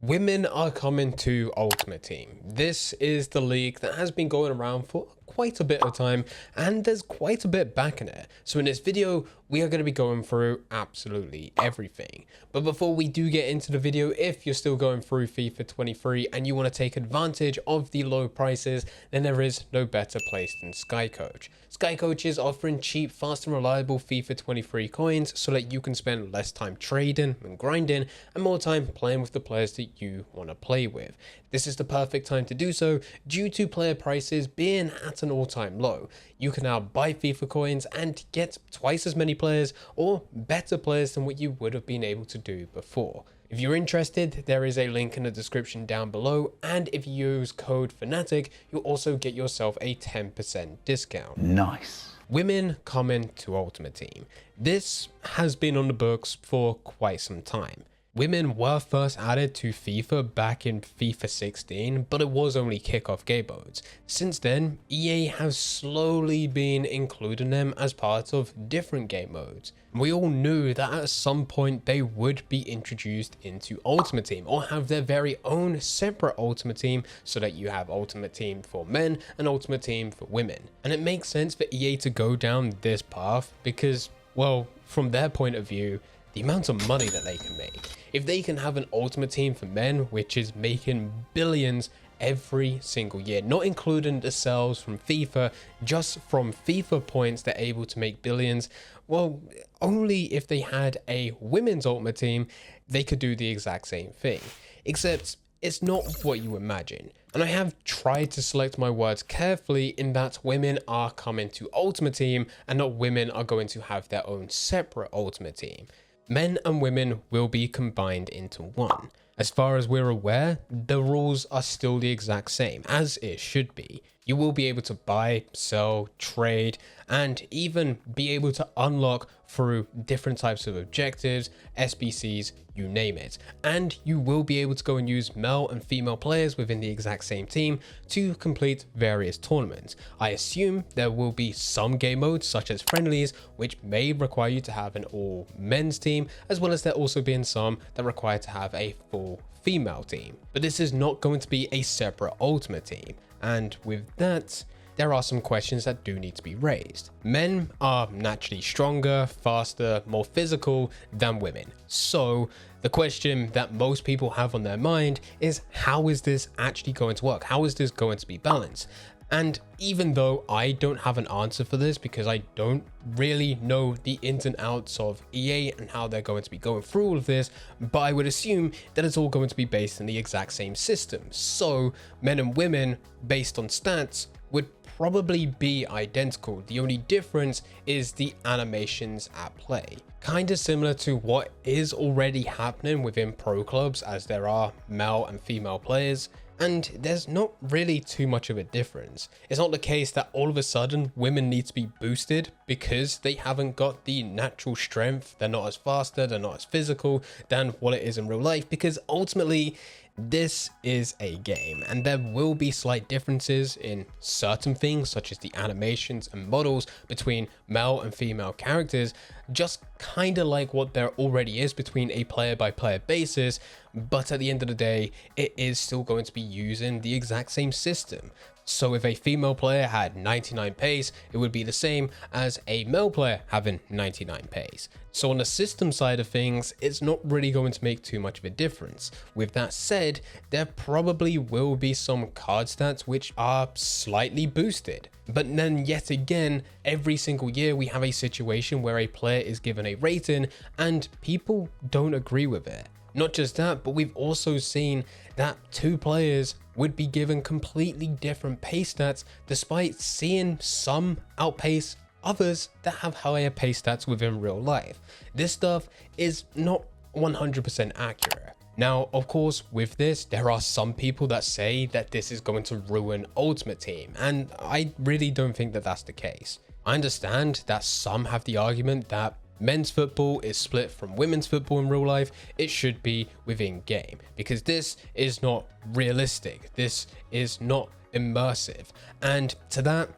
Women are coming to Ultimate Team. This is the league that has been going around for quite a bit of time, and there's quite a bit back in it. So in this video, we are going to be going through absolutely everything. But before we do get into the video, if you're still going through FIFA 23 and you want to take advantage of the low prices, then there is no better place than SkyCoach. SkyCoach is offering cheap, fast and reliable FIFA 23 coins so that you can spend less time trading and grinding and more time playing with the players that you want to play with. This is the perfect time to do so due to player prices being at an all-time low. You can now buy FIFA coins and get twice as many players or better players than what you would have been able to do before. If you're interested, there is a link in the description down below, and if you use code Fanatic, you'll also get yourself a 10% discount. Nice. Women coming to Ultimate Team. This has been on the books for quite some time. Women were first added to FIFA back in FIFA 16, but it was only kickoff game modes. Since then, EA has slowly been including them as part of different game modes. We all knew that at some point they would be introduced into Ultimate Team or have their very own separate Ultimate Team, so that you have Ultimate Team for men and Ultimate Team for women. And it makes sense for EA to go down this path because, well, from their point of view, the amount of money that they can make. If they can have an Ultimate Team for men, which is making billions every single year, not including the sales from FIFA, just from FIFA points they're able to make billions. Well, only if they had a women's Ultimate Team, they could do the exact same thing. Except it's not what you imagine. And I have tried to select my words carefully in that women are coming to Ultimate Team and not women are going to have their own separate Ultimate Team. Men and women will be combined into one. As far as we're aware, the rules are still the exact same, as it should be. You will be able to buy, sell, trade, and even be able to unlock through different types of objectives, SBCs, you name it. And you will be able to go and use male and female players within the exact same team to complete various tournaments. I assume there will be some game modes such as friendlies, which may require you to have an all men's team, as well as there also being some that require to have a full female team. But this is not going to be a separate Ultimate Team. And with that, there are some questions that do need to be raised. Men are naturally stronger, faster, more physical than women. So the question that most people have on their mind is, how is this actually going to work? How is this going to be balanced? And even though I don't have an answer for this because I don't really know the ins and outs of EA and how they're going to be going through all of this, but I would assume that it's all going to be based in the exact same system. So men and women, based on stats, would probably be identical. The only difference is the animations at play. Kind of similar to what is already happening within pro clubs, as there are male and female players. And there's not really too much of a difference. It's not the case that all of a sudden women need to be boosted because they haven't got the natural strength. They're not as faster, they're not as physical than what it is in real life, because ultimately this is a game and there will be slight differences in certain things such as the animations and models between male and female characters, just kind of like what there already is between a player by player basis. But at the end of the day, it is still going to be using the exact same system. So if a female player had 99 pace, it would be the same as a male player having 99 pace. So on the system side of things, it's not really going to make too much of a difference. With that said, there probably will be some card stats which are slightly boosted. But then yet again, every single year we have a situation where a player is given a rating and people don't agree with it. Not just that, but we've also seen that two players would be given completely different pace stats despite seeing some outpace others that have higher pace stats within real life. This stuff is not 100% accurate. Now, of course, with this, there are some people that say that this is going to ruin Ultimate Team, and I really don't think that that's the case. I understand that some have the argument that men's football is split from women's football in real life. It should be within game because this is not realistic. This is not immersive. And to that,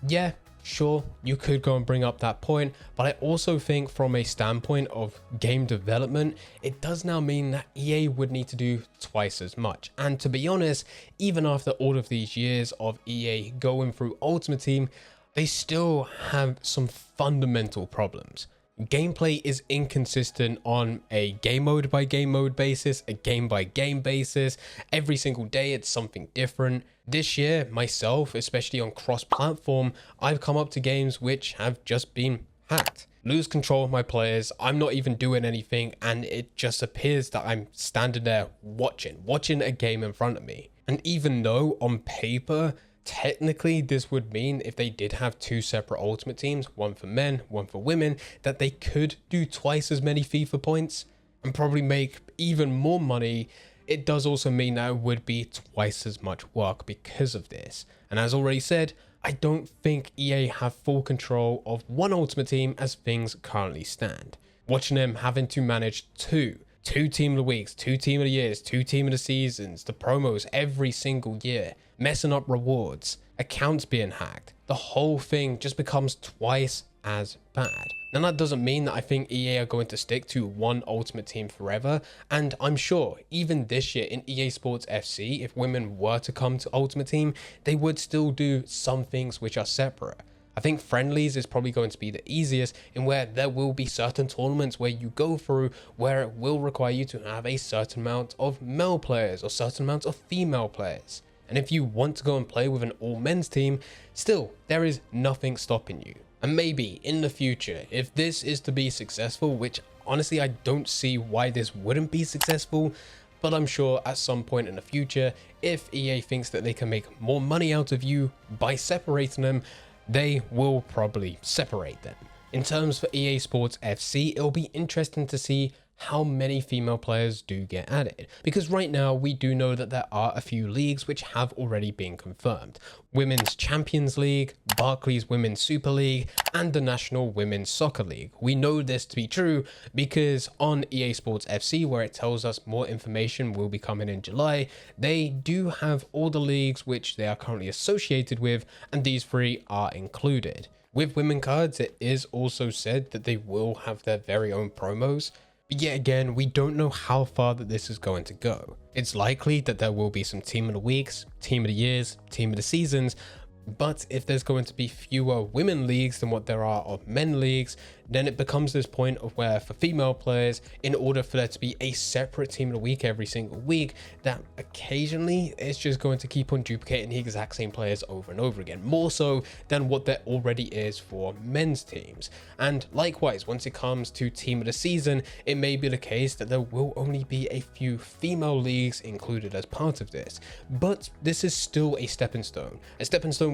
yeah, Sure, you could go and bring up that point, but I also think from a standpoint of game development, it does now mean that EA would need to do twice as much. And to be honest, even after all of these years of EA going through Ultimate Team, they still have some fundamental problems. Gameplay is inconsistent on a game mode by game mode basis, a game by game basis. Every single day it's something different. This year, myself, especially on cross-platform, I've come up to games which have just been hacked. Lose control of my players, I'm not even doing anything, and it just appears that I'm standing there watching a game in front of me. And even though on paper, technically this would mean if they did have two separate Ultimate Teams, one for men, one for women, that they could do twice as many FIFA points and probably make even more money. It does also mean that it would be twice as much work because of this. And as already said, I don't think EA have full control of one Ultimate Team as things currently stand. Watching them having to manage two Team of the Weeks, 2 Team of the Years, 2 Team of the Seasons, the promos every single year, messing up rewards, accounts being hacked, the whole thing just becomes twice as bad. Now that doesn't mean that I think EA are going to stick to one Ultimate Team forever, and I'm sure even this year in EA Sports FC, if women were to come to Ultimate Team, they would still do some things which are separate. I think friendlies is probably going to be the easiest, in where there will be certain tournaments where you go through where it will require you to have a certain amount of male players or certain amount of female players. And if you want to go and play with an all men's team, still there is nothing stopping you. And maybe in the future, if this is to be successful, which honestly I don't see why this wouldn't be successful, but I'm sure at some point in the future, if EA thinks that they can make more money out of you by separating them, they will probably separate them. In terms for EA Sports FC, it'll be interesting to see how many female players do get added, because right now we do know that there are a few leagues which have already been confirmed. Women's Champions League, Barclays Women's Super League, and the National Women's Soccer League. We know this to be true because on EA Sports FC, where it tells us more information will be coming in July, they do have all the leagues which they are currently associated with, and these 3 are included. With women cards, it is also said that they will have their very own promos. But yet again, we don't know how far that this is going to go. It's likely that there will be some Team of the Weeks, Team of the Years, Team of the Seasons, but if there's going to be fewer women leagues than what there are of men leagues, then it becomes this point of where for female players, in order for there to be a separate Team of the Week every single week, that occasionally it's just going to keep on duplicating the exact same players over and over again, more so than what there already is for men's teams. And likewise, once it comes to Team of the Season, it may be the case that there will only be a few female leagues included as part of this, but this is still a stepping stone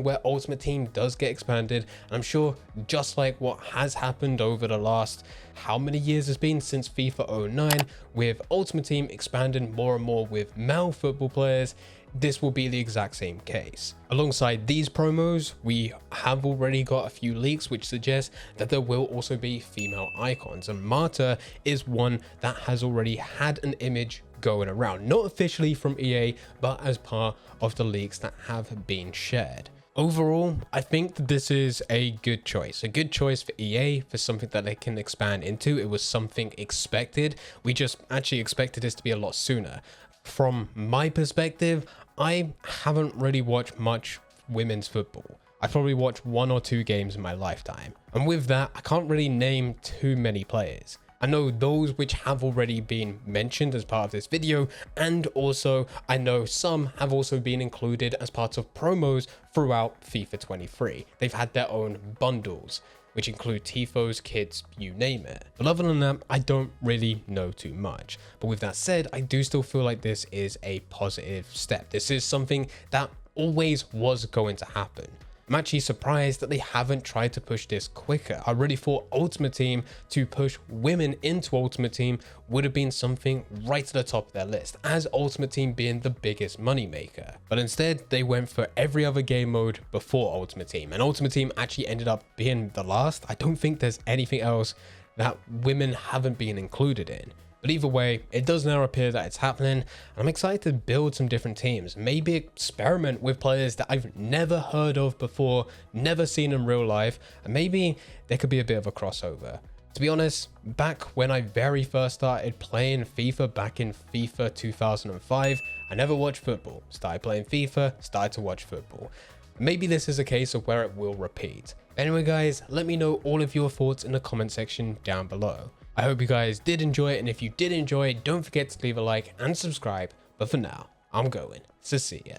where Ultimate Team does get expanded. And I'm sure, just like what has happened over the last how many years it's been since FIFA 09, with Ultimate Team expanding more and more with male football players, this will be the exact same case. Alongside these promos, we have already got a few leaks which suggest that there will also be female icons, and Marta is one that has already had an image going around, not officially from EA, but as part of the leaks that have been shared. Overall, I think that this is a good choice for EA, for something that they can expand into. It was something expected. We just actually expected this to be a lot sooner. From my perspective, I haven't really watched much women's football. I probably watched 1 or 2 games in my lifetime. And with that, I can't really name too many players. I know those which have already been mentioned as part of this video, and also I know some have also been included as part of promos throughout FIFA 23. They've had their own bundles, which include tifos, kits, you name it. But other than that, I don't really know too much. But with that said, I do still feel like this is a positive step. This is something that always was going to happen. I'm actually surprised that they haven't tried to push this quicker. I really thought Ultimate Team to push women into Ultimate Team would have been something right to the top of their list, as Ultimate Team being the biggest moneymaker. But instead, they went for every other game mode before Ultimate Team, and Ultimate Team actually ended up being the last. I don't think there's anything else that women haven't been included in. But either way, it does now appear that it's happening, and I'm excited to build some different teams, maybe experiment with players that I've never heard of before, never seen in real life, and maybe there could be a bit of a crossover. To be honest, back when I very first started playing FIFA back in FIFA 2005, I never watched football. Started playing FIFA, started to watch football. Maybe this is a case of where it will repeat. Anyway guys, let me know all of your thoughts in the comment section down below. I hope you guys did enjoy it, and if you did enjoy it, don't forget to leave a like and subscribe. But for now, I'm going. So see ya.